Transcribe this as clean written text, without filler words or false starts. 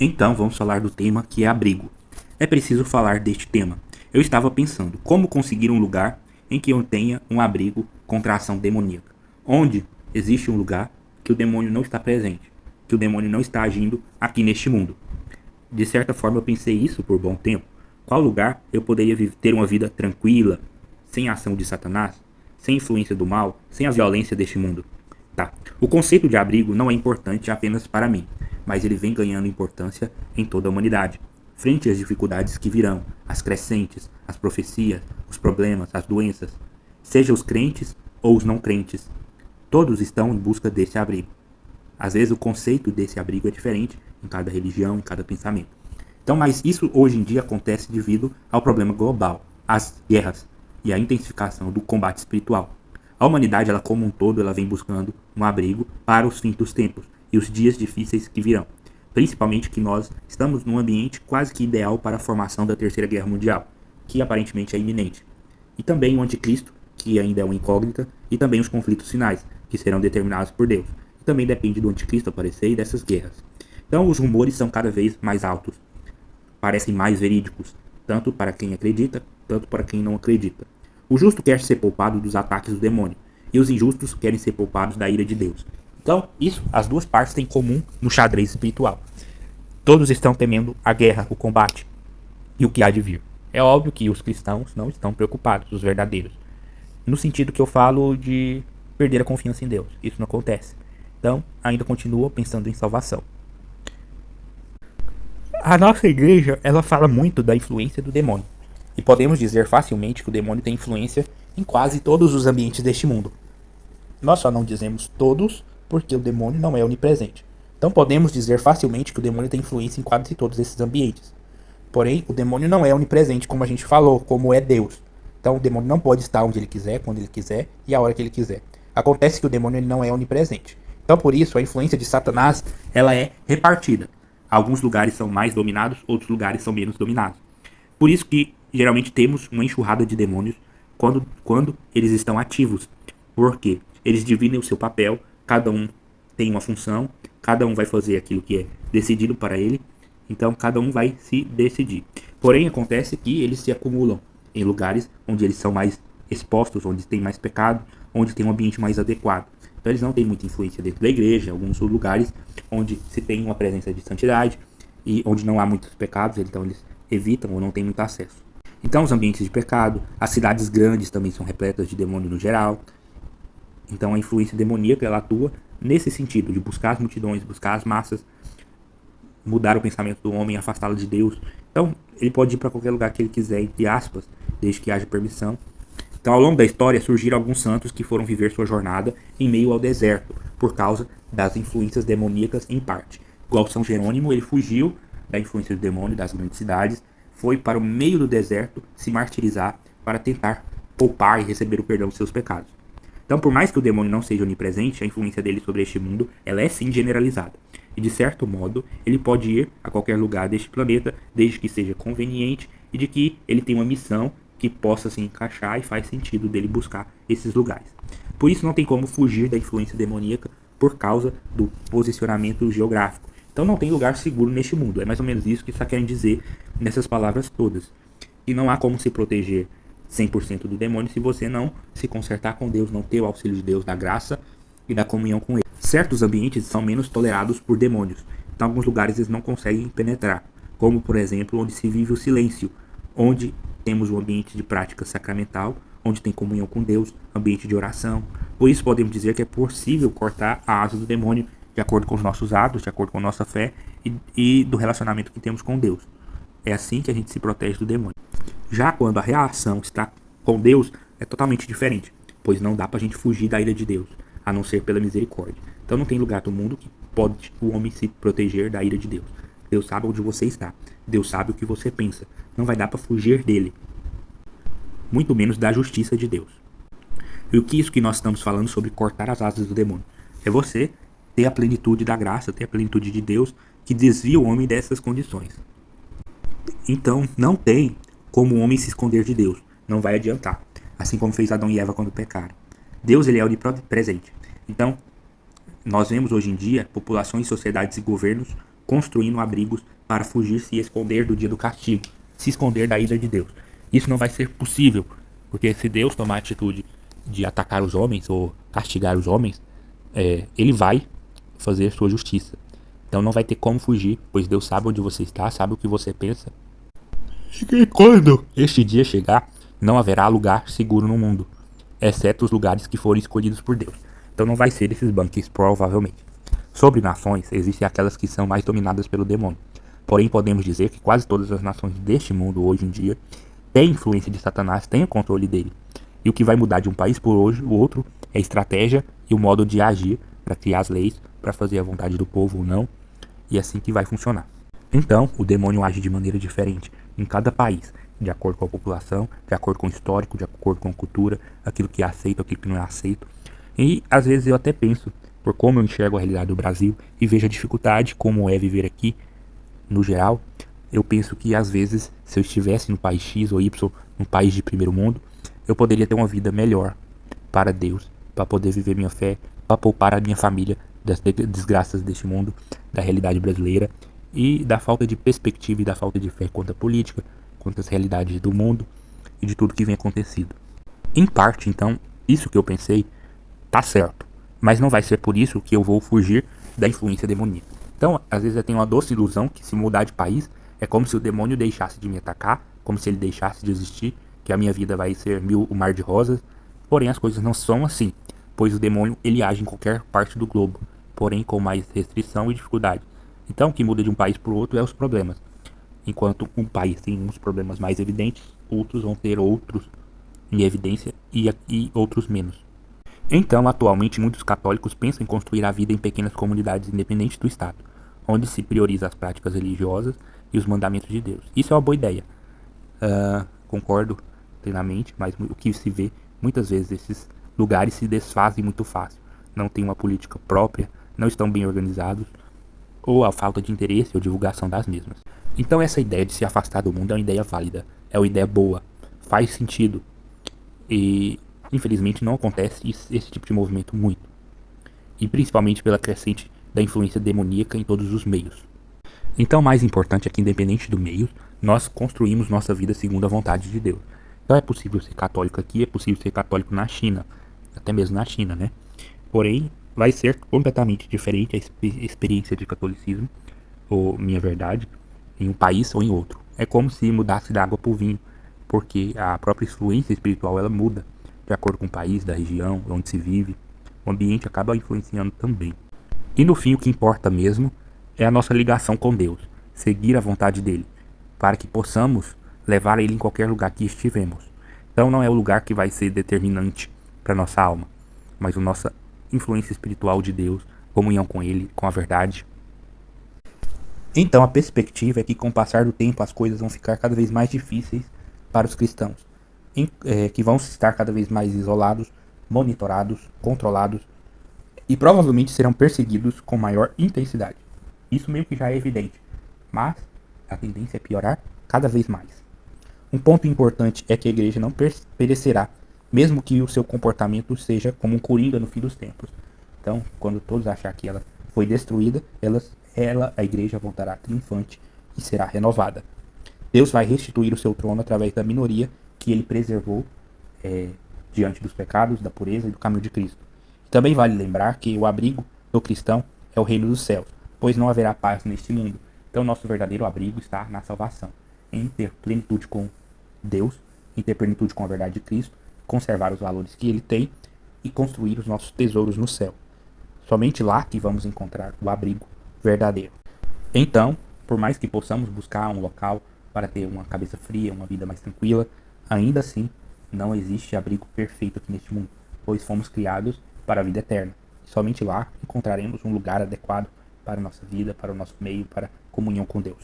Então vamos falar do tema que é abrigo. É preciso falar deste tema. Eu estava pensando como conseguir um lugar em que eu tenha um abrigo contra a ação demoníaca. Onde existe um lugar que o demônio não está presente, que o demônio não está agindo aqui neste mundo. De certa forma eu pensei isso por bom tempo. Qual lugar eu poderia ter uma vida tranquila, sem a ação de Satanás, sem influência do mal, sem a violência deste mundo? Tá. O conceito de abrigo não é importante apenas para mim, mas ele vem ganhando importância em toda a humanidade. Frente às dificuldades que virão, as crescentes, as profecias, os problemas, as doenças, seja os crentes ou os não crentes, todos estão em busca desse abrigo. Às vezes o conceito desse abrigo é diferente em cada religião, em cada pensamento. Então, mas isso hoje em dia acontece devido ao problema global, às guerras e à intensificação do combate espiritual. A humanidade, ela como um todo, ela vem buscando um abrigo para os fins dos tempos e os dias difíceis que virão. Principalmente que nós estamos num ambiente quase que ideal para a formação da Terceira Guerra Mundial, que aparentemente é iminente. E também o anticristo, que ainda é uma incógnita, e também os conflitos finais, que serão determinados por Deus. E também depende do anticristo aparecer e dessas guerras. Então os rumores são cada vez mais altos, parecem mais verídicos, tanto para quem acredita, tanto para quem não acredita. O justo quer ser poupado dos ataques do demônio, e os injustos querem ser poupados da ira de Deus. Então, isso, as duas partes têm em comum no xadrez espiritual. Todos estão temendo a guerra, o combate e o que há de vir. É óbvio que os cristãos não estão preocupados, os verdadeiros. No sentido que eu falo de perder a confiança em Deus. Isso não acontece. Então, ainda continua pensando em salvação. A nossa igreja, ela fala muito da influência do demônio. E podemos dizer facilmente que o demônio tem influência em quase todos os ambientes deste mundo. Nós só não dizemos todos, porque o demônio não é onipresente. Então podemos dizer facilmente que o demônio tem influência em quase todos esses ambientes. Porém, o demônio não é onipresente, como a gente falou, como é Deus. Então o demônio não pode estar onde ele quiser, quando ele quiser e a hora que ele quiser. Acontece que o demônio ele não é onipresente. Então por isso a influência de Satanás ela é repartida. Alguns lugares são mais dominados, outros lugares são menos dominados. Por isso que geralmente temos uma enxurrada de demônios quando eles estão ativos. Por quê? Eles dividem o seu papel, cada um tem uma função, cada um vai fazer aquilo que é decidido para ele, então cada um vai se decidir. Porém, acontece que eles se acumulam em lugares onde eles são mais expostos, onde tem mais pecado, onde tem um ambiente mais adequado. Então eles não têm muita influência dentro da igreja, alguns lugares onde se tem uma presença de santidade e onde não há muitos pecados, então eles evitam ou não têm muito acesso. Então os ambientes de pecado, as cidades grandes também são repletas de demônio no geral. Então a influência demoníaca ela atua nesse sentido, de buscar as multidões, buscar as massas, mudar o pensamento do homem, afastá-lo de Deus. Então ele pode ir para qualquer lugar que ele quiser, entre aspas, desde que haja permissão. Então ao longo da história surgiram alguns santos que foram viver sua jornada em meio ao deserto, por causa das influências demoníacas em parte. Igual São Jerônimo, ele fugiu da influência do demônio das grandes cidades, foi para o meio do deserto se martirizar para tentar poupar e receber o perdão dos seus pecados. Então, por mais que o demônio não seja onipresente, a influência dele sobre este mundo, ela é sim generalizada. E de certo modo, ele pode ir a qualquer lugar deste planeta, desde que seja conveniente e de que ele tenha uma missão que possa se encaixar e faz sentido dele buscar esses lugares. Por isso não tem como fugir da influência demoníaca por causa do posicionamento geográfico. Então não tem lugar seguro neste mundo. É mais ou menos isso que está querendo dizer nessas palavras todas. E não há como se proteger 100% do demônio se você não se consertar com Deus, não ter o auxílio de Deus, da graça e da comunhão com Ele. Certos ambientes são menos tolerados por demônios. Então alguns lugares eles não conseguem penetrar. Como por exemplo onde se vive o silêncio, onde temos um ambiente de prática sacramental, onde tem comunhão com Deus, ambiente de oração. Por isso podemos dizer que é possível cortar a asa do demônio de acordo com os nossos atos, de acordo com a nossa fé e do relacionamento que temos com Deus. É assim que a gente se protege do demônio. Já quando a reação está com Deus, é totalmente diferente, pois não dá pra gente fugir da ira de Deus, a não ser pela misericórdia. Então não tem lugar do mundo que pode o homem se proteger da ira de Deus. Deus sabe onde você está, Deus sabe o que você pensa, não vai dar pra fugir dele, muito menos da justiça de Deus. E o que isso que nós estamos falando sobre cortar as asas do demônio? É você ter a plenitude da graça, ter a plenitude de Deus, que desvia o homem dessas condições. Então, não tem como o homem se esconder de Deus. Não vai adiantar. Assim como fez Adão e Eva quando pecaram. Deus ele é onipresente. Então, nós vemos hoje em dia populações, sociedades e governos construindo abrigos para fugir, se esconder do dia do castigo, se esconder da ira de Deus. Isso não vai ser possível, porque se Deus tomar a atitude de atacar os homens ou castigar os homens, ele vai fazer sua justiça. Então não vai ter como fugir, pois Deus sabe onde você está, sabe o que você pensa. E quando este dia chegar, não haverá lugar seguro no mundo, exceto os lugares que forem escolhidos por Deus. Então não vai ser esses banquetes, provavelmente. Sobre nações, existem aquelas que são mais dominadas pelo demônio. Porém, podemos dizer que quase todas as nações deste mundo hoje em dia têm influência de Satanás, têm o controle dele. E o que vai mudar de um país por hoje, o outro é a estratégia e o modo de agir para criar as leis, para fazer a vontade do povo ou não. E é assim que vai funcionar. Então, o demônio age de maneira diferente em cada país, de acordo com a população, de acordo com o histórico, de acordo com a cultura, aquilo que é aceito, aquilo que não é aceito. E às vezes eu até penso, por como eu enxergo a realidade do Brasil e vejo a dificuldade como é viver aqui, no geral, eu penso que às vezes, se eu estivesse no país X ou Y, num país de primeiro mundo, eu poderia ter uma vida melhor para Deus, para poder viver minha fé, para poupar a minha família das desgraças deste mundo, da realidade brasileira e da falta de perspectiva e da falta de fé quanto à política, quanto às realidades do mundo e de tudo que vem acontecido. Em parte, então, isso que eu pensei tá certo, mas não vai ser por isso que eu vou fugir da influência demoníaca. Então, às vezes eu tenho uma doce ilusão que se mudar de país é como se o demônio deixasse de me atacar, como se ele deixasse de existir, que a minha vida vai ser o mar de rosas. Porém, as coisas não são assim, pois o demônio ele age em qualquer parte do globo, porém com mais restrição e dificuldade. Então, o que muda de um país para o outro é os problemas. Enquanto um país tem uns problemas mais evidentes, outros vão ter outros em evidência e outros menos. Então, atualmente, muitos católicos pensam em construir a vida em pequenas comunidades independentes do Estado, onde se prioriza as práticas religiosas e os mandamentos de Deus. Isso é uma boa ideia. Concordo plenamente, mas o que se vê, muitas vezes, esses lugares se desfazem muito fácil. Não tem uma política própria, não estão bem organizados, ou a falta de interesse ou divulgação das mesmas. Então essa ideia de se afastar do mundo é uma ideia válida, é uma ideia boa, faz sentido. E infelizmente não acontece esse tipo de movimento muito. E principalmente pela crescente da influência demoníaca em todos os meios. Então o mais importante é que, independente do meio, nós construímos nossa vida segundo a vontade de Deus. Então é possível ser católico aqui, é possível ser católico na China, até mesmo na China, né? Porém, vai ser completamente diferente a experiência de catolicismo, ou minha verdade, em um país ou em outro. É como se mudasse da água para o vinho, porque a própria influência espiritual ela muda de acordo com o país, da região, onde se vive. O ambiente acaba influenciando também. E no fim, o que importa mesmo é a nossa ligação com Deus, seguir a vontade dele, para que possamos levar ele em qualquer lugar que estivemos. Então não é o lugar que vai ser determinante para nossa alma, mas a nossa influência espiritual de Deus, comunhão com ele, com a verdade. Então a perspectiva é que com o passar do tempo as coisas vão ficar cada vez mais difíceis para os cristãos, que vão estar cada vez mais isolados, monitorados, controlados e provavelmente serão perseguidos com maior intensidade. Isso meio que já é evidente, mas a tendência é piorar cada vez mais. Um ponto importante é que a igreja não perecerá, mesmo que o seu comportamento seja como um coringa no fim dos tempos. Então, quando todos acharem que ela foi destruída, a igreja voltará triunfante e será renovada. Deus vai restituir o seu trono através da minoria que ele preservou diante dos pecados, da pureza e do caminho de Cristo. Também vale lembrar que o abrigo do cristão é o reino dos céus, pois não haverá paz neste mundo. Então nosso verdadeiro abrigo está na salvação, em ter plenitude com Deus, em ter plenitude com a verdade de Cristo, conservar os valores que ele tem e construir os nossos tesouros no céu. Somente lá que vamos encontrar o abrigo verdadeiro. Então, por mais que possamos buscar um local para ter uma cabeça fria, uma vida mais tranquila, ainda assim não existe abrigo perfeito aqui neste mundo, pois fomos criados para a vida eterna. Somente lá encontraremos um lugar adequado para a nossa vida, para o nosso meio, para a comunhão com Deus.